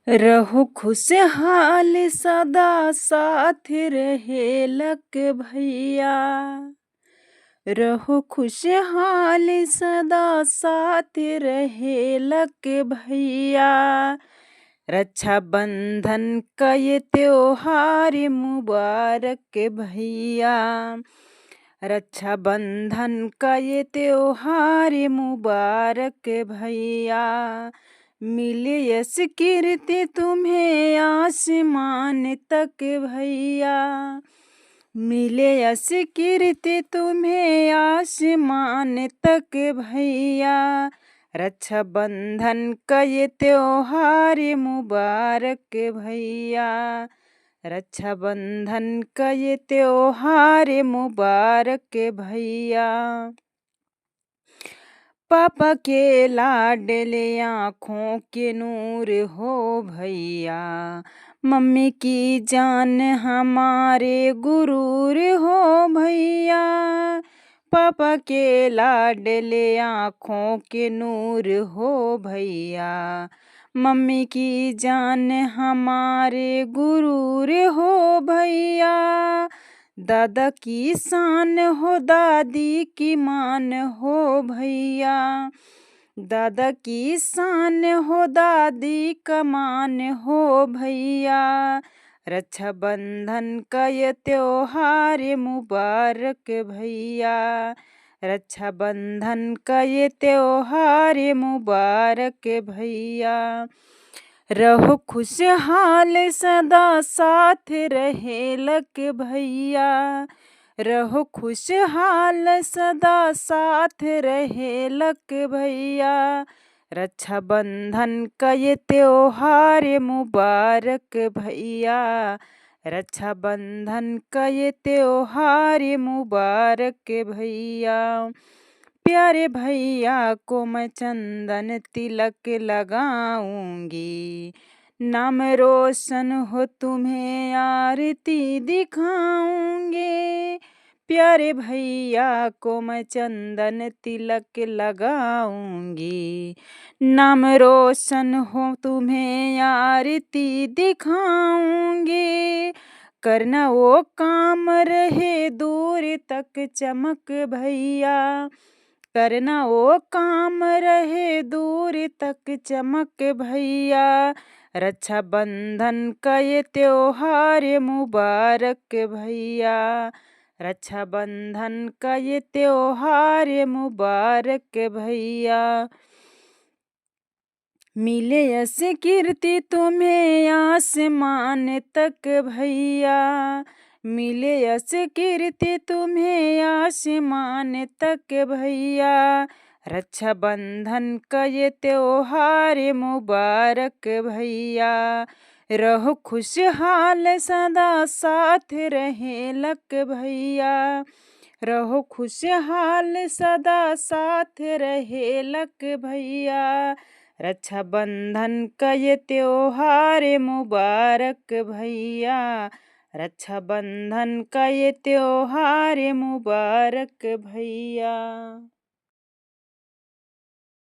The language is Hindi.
रहो खुशहाल सदा साथ रहे लक भैया। रहो खुशहाल सदा साथ रहे लक भैया। रक्षा बंधन का ये त्योहार मुबारक भैया। रक्षा बंधन का ये त्योहार मुबारक भैया। मिले यश कीर्ति तुम्हें आसमान तक भैया। मिले यश कीर्ति तुम्हें आसमान तक भैया। रक्षा बंधन का ये त्योहार मुबारक भैया। रक्षा बंधन का ये त्योहार मुबारक भैया। पापा के लाडले आँखों के नूर हो भैया। मम्मी की जान हमारे गुरूर हो भैया। पापा के लाडले आँखों के नूर हो भैया। मम्मी की जान हमारे गुरूर हो भैया। दादा की शान हो दादी की मान हो भैया। दादा की शान हो दादी का मान हो भैया। रक्षा बंधन का ये त्योहार मुबारक भैया। रक्षा बंधन का ये त्योहार मुबारक भैया। रहो खुशहाल सदा साथ रहे लक भैया। रहो खुशहाल सदा साथ रहे लक भैया। रक्षा बंधन का ये त्योहार मुबारक भैया। रक्षा बंधन का ये त्योहार मुबारक भैया। प्यारे भैया को मैं चंदन तिलक लगाऊंगी। नाम रोशन हो तुम्हें आरती दिखाऊंगी। प्यारे भैया को मैं चंदन तिलक लगाऊंगी। नाम रोशन हो तुम्हें आरती दिखाऊंगी। करना वो काम रहे दूर तक चमक भैया। करना वो काम रहे दूर तक चमक भैया। रक्षा बंधन का ये त्योहार मुबारक भैया। रक्षा बंधन का ये त्योहार मुबारक भैया। मिले यश कीर्ति तुम्हें आसमान तक भैया। मिले यश कीर्ति तुम्हें आसमान तक भैया। रक्षा बंधन का ये त्योहार मुबारक भैया। रहो खुशहाल सदा साथ रहे लक भैया। रहो खुशहाल सदा साथ रहे लक भैया। रक्षा बंधन का ये त्योहार मुबारक भैया। रक्षा बंधन का ये त्योहार मुबारक भैया।